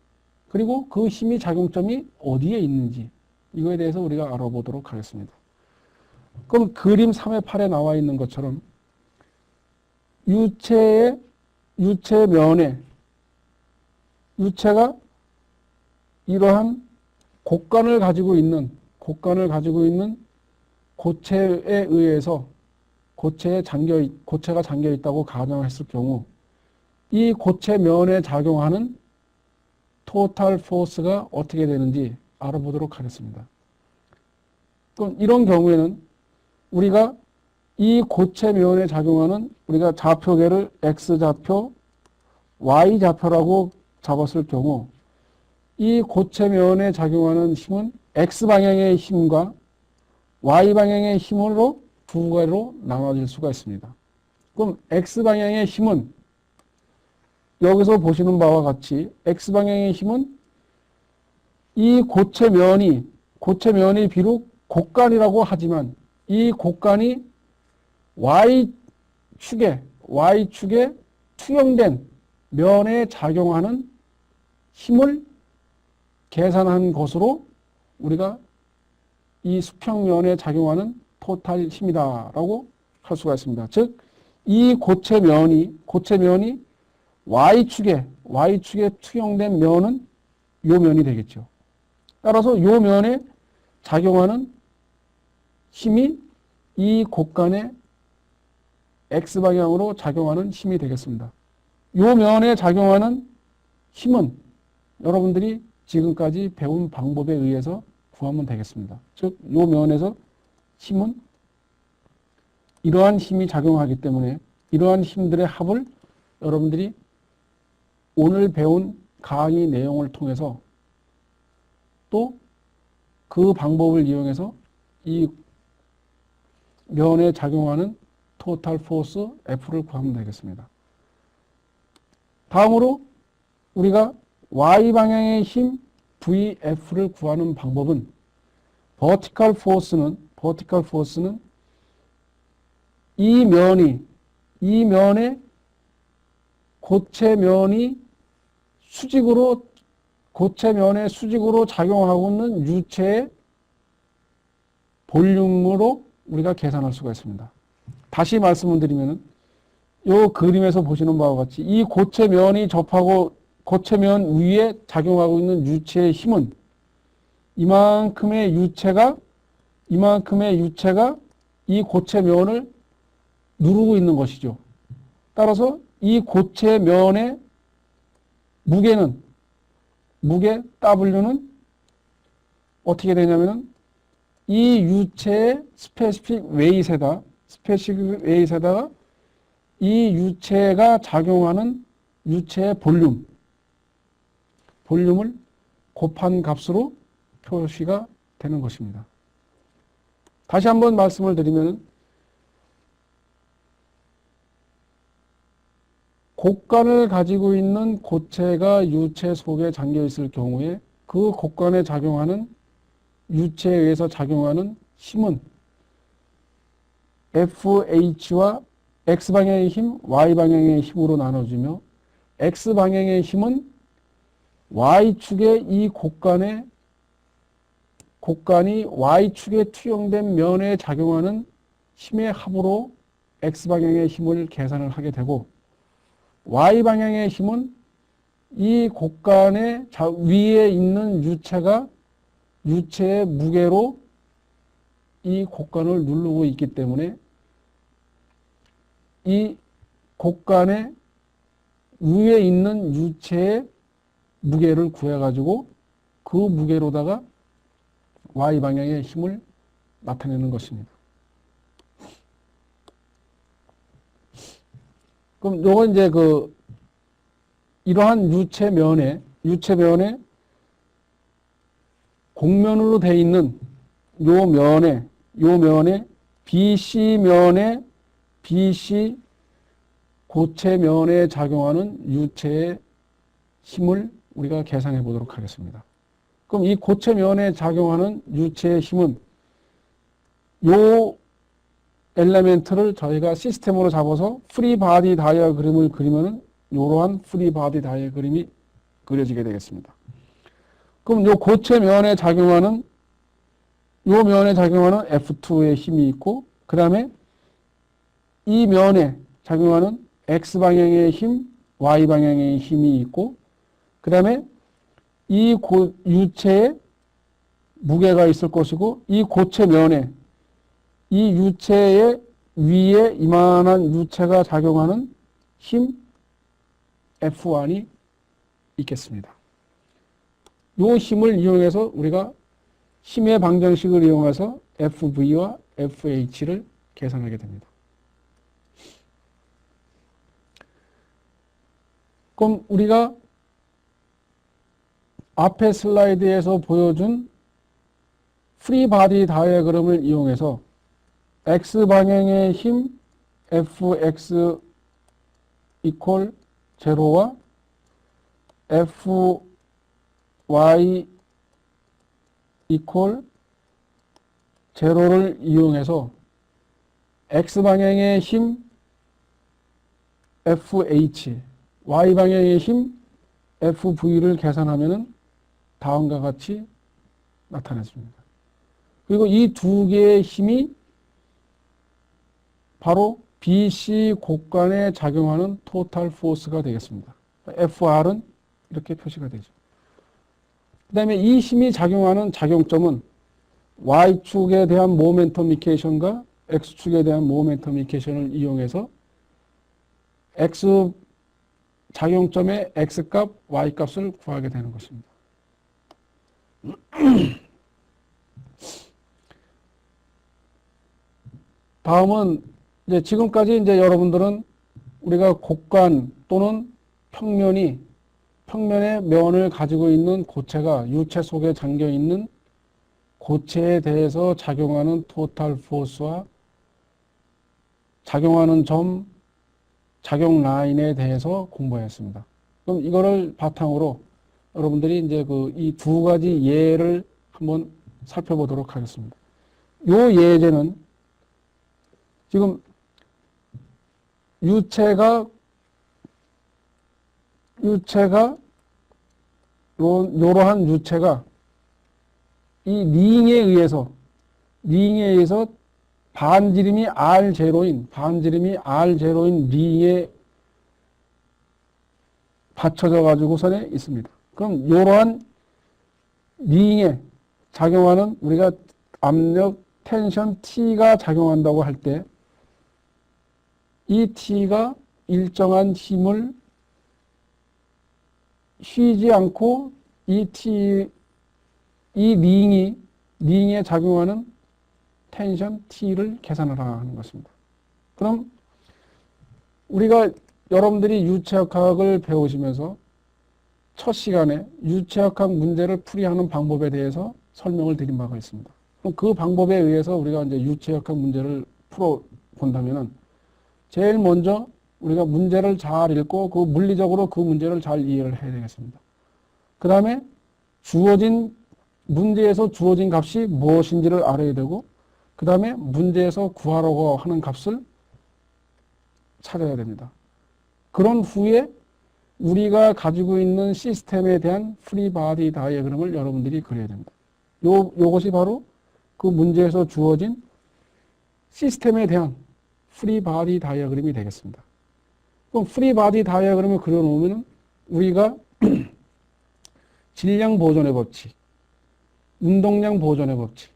그리고 그 힘의 작용점이 어디에 있는지 이거에 대해서 우리가 알아보도록 하겠습니다. 그럼 그림 3의 8에 나와 있는 것처럼 유체면에 유체가 이러한 곡간을 가지고 있는 고체에 의해서 고체가 잠겨 있다고 가정했을 경우 이 고체면에 작용하는 토탈 포스가 어떻게 되는지 알아보도록 하겠습니다. 그럼 이런 경우에는 우리가 이 고체면에 작용하는 우리가 좌표계를 X좌표, Y좌표라고 잡았을 경우 이 고체면에 작용하는 힘은 X방향의 힘과 Y방향의 힘으로 두 개로 나눠질 수가 있습니다. 그럼 X방향의 힘은 여기서 보시는 바와 같이 X방향의 힘은 이 고체면이 비록 곡간이라고 하지만 이 곡간이 Y축에 투영된 면에 작용하는 힘을 계산한 것으로 우리가 이 수평면에 작용하는 토탈 힘이다라고 할 수가 있습니다. 즉, 이 고체면이 Y축에 투영된 면은 요 면이 되겠죠. 따라서 요 면에 작용하는 힘이 이 곡간에 X방향으로 작용하는 힘이 되겠습니다. 요 면에 작용하는 힘은 여러분들이 지금까지 배운 방법에 의해서 구하면 되겠습니다. 즉, 요 면에서 힘은 이러한 힘이 작용하기 때문에 이러한 힘들의 합을 여러분들이 오늘 배운 강의 내용을 통해서 또 그 방법을 이용해서 이 면에 작용하는 토탈 포스 F를 구하면 되겠습니다. 다음으로 우리가 Y방향의 힘 VF를 구하는 방법은 버티컬 포스는 이 면에 고체면에 수직으로 작용하고 있는 유체의 볼륨으로 우리가 계산할 수가 있습니다. 다시 말씀을 드리면은 이 그림에서 보시는 바와 같이 이 고체면 위에 작용하고 있는 유체의 힘은 이만큼의 유체가 이 고체 면을 누르고 있는 것이죠. 따라서 이 고체 면의 무게 W는 어떻게 되냐면은 이 유체의 스페시픽 웨이트에다가 이 유체가 작용하는 유체의 볼륨을 곱한 값으로 표시가 되는 것입니다. 다시 한번 말씀을 드리면 곡간을 가지고 있는 고체가 유체 속에 잠겨 있을 경우에 그 곡간에 작용하는 유체에 의해서 작용하는 힘은 FH와 X방향의 힘, Y방향의 힘으로 나눠지며 X방향의 힘은 Y축의 이 곡간이 Y축에 투영된 면에 작용하는 힘의 합으로 X방향의 힘을 계산을 하게 되고 Y방향의 힘은 이 곡간의 위에 있는 유체의 무게로 이 곡간을 누르고 있기 때문에 이 곡간의 위에 있는 유체의 무게를 구해가지고 그 무게로다가 Y방향의 힘을 나타내는 것입니다. 그럼 요건 이제 이러한 유체면에 곡면으로 되어 있는 요 면에 BC 고체면에 작용하는 유체의 힘을 우리가 계산해 보도록 하겠습니다. 그럼 이 고체면에 작용하는 유체의 힘은 요 엘레멘트를 저희가 시스템으로 잡아서 프리바디 다이어그램을 그리면은 이러한 프리바디 다이어그램이 그려지게 되겠습니다. 그럼 요 고체면에 작용하는 F2의 힘이 있고 그 다음에 이 면에 작용하는 X방향의 힘, Y방향의 힘이 있고 그 다음에 이 유체에 무게가 있을 것이고 이 고체면에 이 유체의 위에 이만한 유체가 작용하는 힘 F1이 있겠습니다. 이 힘을 이용해서 우리가 힘의 방정식을 이용해서 FV와 FH를 계산하게 됩니다. 그럼 우리가 앞에 슬라이드에서 보여준 프리바디 다이어그램을 이용해서 X방향의 힘 Fx 이퀄 제로와 Fy 이퀄 제로를 이용해서 X방향의 힘 FH, Y방향의 힘 FV를 계산하면 다음과 같이 나타났습니다. 그리고 이 두 개의 힘이 바로 BC 곡간에 작용하는 토탈 포스가 되겠습니다. FR은 이렇게 표시가 되죠. 그 다음에 이 힘이 작용하는 작용점은 Y축에 대한 모멘텀 이케이션과 X축에 대한 모멘텀 이케이션을 이용해서 X 작용점의 X값, Y값을 구하게 되는 것입니다. 다음은 이제 지금까지 이제 여러분들은 우리가 곡간 또는 평면의 면을 가지고 있는 고체가 유체 속에 잠겨 있는 고체에 대해서 작용하는 토탈 포스와 작용하는 점, 작용 라인에 대해서 공부했습니다. 그럼 이거를 바탕으로 여러분들이 이제 이 두 가지 예를 한번 살펴보도록 하겠습니다. 요 예제는 지금 유체가 이러한 유체가 이 링에 의해서 반지름이 R0인 링에 받쳐져 가지고선에 있습니다. 그럼 이러한 링에 작용하는 우리가 압력, 텐션 T가 작용한다고 할 때 이 T가 일정한 힘을 쉬지 않고 이 링에 작용하는 텐션 T를 계산을 하는 것입니다. 그럼 우리가 여러분들이 유체역학을 배우시면서 첫 시간에 유체역학 문제를 풀이하는 방법에 대해서 설명을 드린 바가 있습니다. 그럼 그 방법에 의해서 우리가 이제 유체역학 문제를 풀어 본다면은 제일 먼저 우리가 문제를 잘 읽고 그 물리적으로 그 문제를 잘 이해를 해야 되겠습니다. 그 다음에 문제에서 주어진 값이 무엇인지를 알아야 되고, 그 다음에 문제에서 구하라고 하는 값을 찾아야 됩니다. 그런 후에 우리가 가지고 있는 시스템에 대한 프리바디 다이어그램을 여러분들이 그려야 됩니다. 요것이 바로 그 문제에서 주어진 시스템에 대한 프리바디 다이어그램이 되겠습니다. 그럼 프리바디 다이어그램을 그려놓으면 우리가 질량 보존의 법칙, 운동량 보존의 법칙,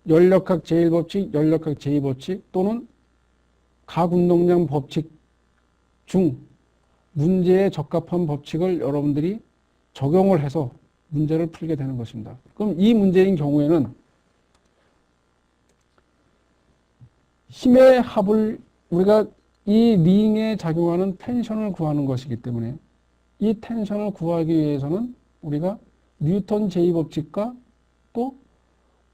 연력학 제1법칙, 연력학 제2법칙 또는 각운동량 법칙 중 문제에 적합한 법칙을 여러분들이 적용을 해서 문제를 풀게 되는 것입니다. 그럼 이 문제인 경우에는 힘의 합을 우리가 이 링에 작용하는 텐션을 구하는 것이기 때문에 이 텐션을 구하기 위해서는 우리가 뉴턴 제2법칙과 또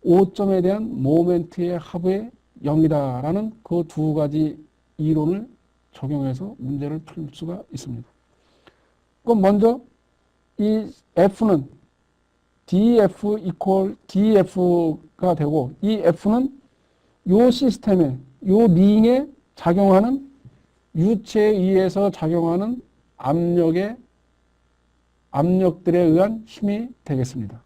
5점에 대한 모멘트의 합의 0이다라는 그 두 가지 이론을 적용해서 문제를 풀 수가 있습니다. 그럼 먼저 이 F는 dF equal dF가 되고 이 F는 요 시스템에 요 링에 작용하는 유체에 의해서 작용하는 압력들에 의한 힘이 되겠습니다.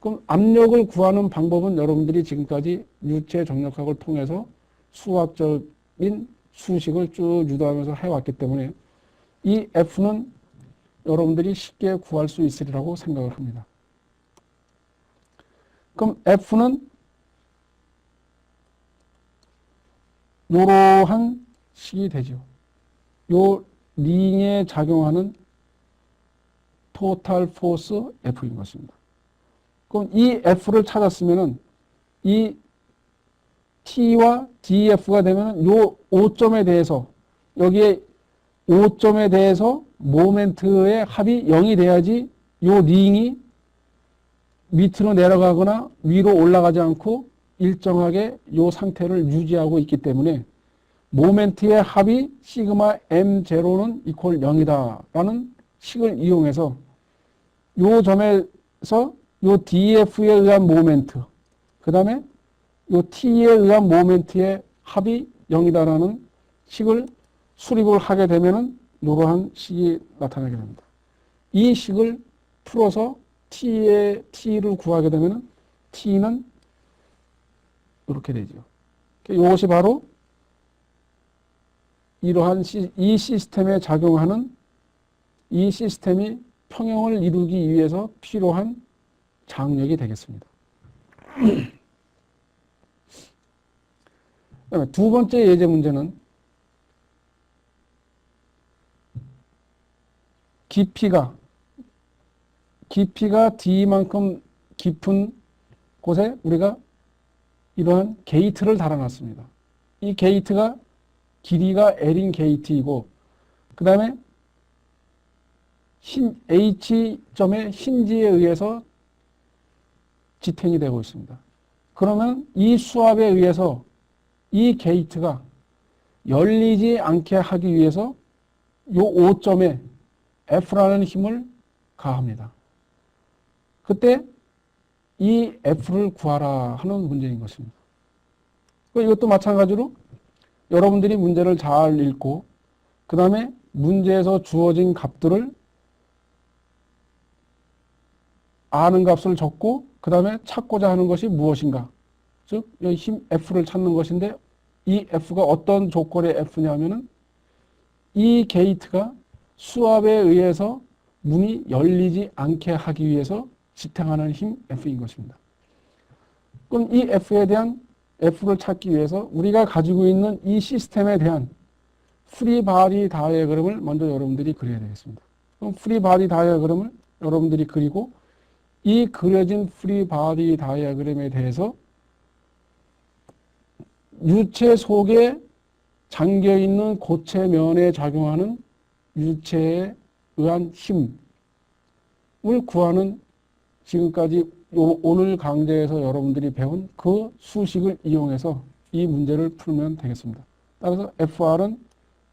그럼 압력을 구하는 방법은 여러분들이 지금까지 유체 정력학을 통해서 수학적인 수식을 쭉 유도하면서 해왔기 때문에 이 F는 여러분들이 쉽게 구할 수 있으리라고 생각을 합니다. 그럼 F는 이러한 식이 되죠. 요 링에 작용하는 토탈 포스 F인 것입니다. 그럼 이 F를 찾았으면은 이 T와 DF가 되면 요 5점에 대해서 여기에 5점에 대해서 모멘트의 합이 0이 돼야지 요 링이 밑으로 내려가거나 위로 올라가지 않고 일정하게 요 상태를 유지하고 있기 때문에 모멘트의 합이 시그마 M0는 이퀄 0이다 라는 식을 이용해서 요 점에서 요 DF에 의한 모멘트, 그 다음에 요 T에 의한 모멘트의 합이 0이다라는 식을 수립을 하게 되면은 이러한 식이 나타나게 됩니다. 이 식을 풀어서 T를 구하게 되면은 T는 이렇게 되죠. 이것이 바로 이러한 이 시스템에 작용하는 이 시스템이 평형을 이루기 위해서 필요한 장력이 되겠습니다. 그다음에 두 번째 예제 문제는 깊이가 D만큼 깊은 곳에 우리가 이러한 게이트를 달아놨습니다. 이 게이트가 길이가 L인 게이트이고 그 다음에 H점의 힌지에 의해서 지탱이 되고 있습니다. 그러면 이 수압에 의해서 이 게이트가 열리지 않게 하기 위해서 요 5점에 F라는 힘을 가합니다. 그때 이 F를 구하라 하는 문제인 것입니다. 이것도 마찬가지로 여러분들이 문제를 잘 읽고 그 다음에 문제에서 주어진 값들을 아는 값을 적고 그 다음에 찾고자 하는 것이 무엇인가, 즉 이 힘 F를 찾는 것인데 이 F가 어떤 조건의 F냐 하면은 이 게이트가 수압에 의해서 문이 열리지 않게 하기 위해서 지탱하는 힘 F인 것입니다. 그럼 이 F에 대한 F를 찾기 위해서 우리가 가지고 있는 이 시스템에 대한 프리 바디 다이어그램을 먼저 여러분들이 그려야 되겠습니다. 그럼 프리 바디 다이어그램을 여러분들이 그리고 이 그려진 프리 바디 다이어그램에 대해서 유체 속에 잠겨있는 고체면에 작용하는 유체에 의한 힘을 구하는 지금까지 오늘 강좌에서 여러분들이 배운 그 수식을 이용해서 이 문제를 풀면 되겠습니다. 따라서 FR은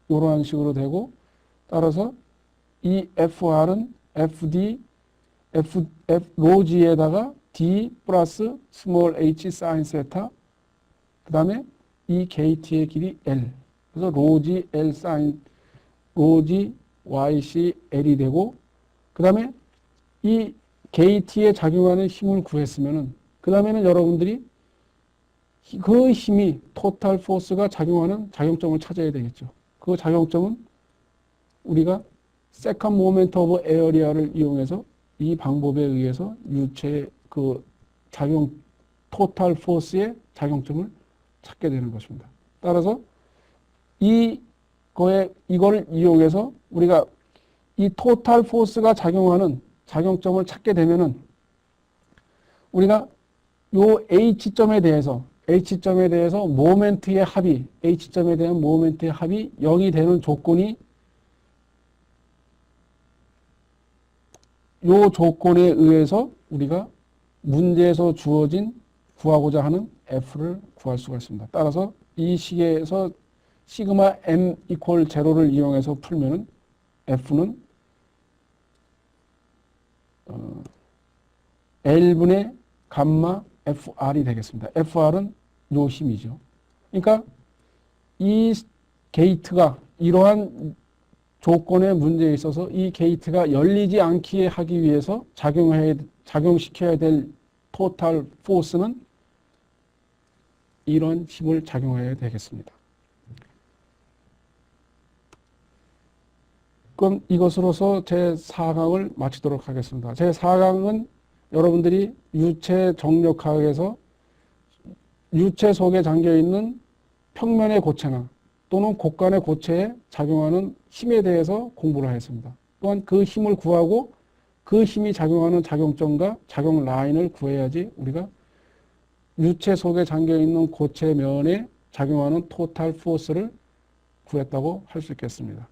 이러한 식으로 되고, 따라서 이 FR은 FD, 로지에다가 D 플러스 스몰 h 사인 세타, 그 다음에 이 KT의 길이 L. 그래서 로지 L 사인, 로지 YC L이 되고, 그 다음에 이 KT에 작용하는 힘을 구했으면은, 그 다음에는 여러분들이 그 힘이 토탈 포스가 작용하는 작용점을 찾아야 되겠죠. 그 작용점은 우리가 세컨 모멘트 오브 에어리아를 이용해서 이 방법에 의해서 유체의 그 작용, 토탈 포스의 작용점을 찾게 되는 것입니다. 따라서 이걸 이용해서 우리가 이 토탈 포스가 작용하는 작용점을 찾게 되면은 우리가 요 H점에 대해서 모멘트의 합이, H점에 대한 모멘트의 합이 0이 되는 조건이 요 조건에 의해서 우리가 문제에서 주어진 구하고자 하는 F를 구할 수가 있습니다. 따라서 이 식에서 시그마 M 이퀄 제로를 이용해서 풀면은 F는 L분의 감마 FR이 되겠습니다. FR은 요 힘이죠. 그러니까 이 게이트가 이러한 조건의 문제에 있어서 이 게이트가 열리지 않게 하기 위해서 작용시켜야 될 토탈 포스는 이런 힘을 작용해야 되겠습니다. 그럼 이것으로서 제4강을 마치도록 하겠습니다. 제4강은 여러분들이 유체 정력학에서 유체 속에 잠겨있는 평면의 고체나 또는 곡간의 고체에 작용하는 힘에 대해서 공부를 하였습니다. 또한 그 힘을 구하고 그 힘이 작용하는 작용점과 작용 라인을 구해야지 우리가 유체 속에 잠겨있는 고체면에 작용하는 토탈 포스를 구했다고 할 수 있겠습니다.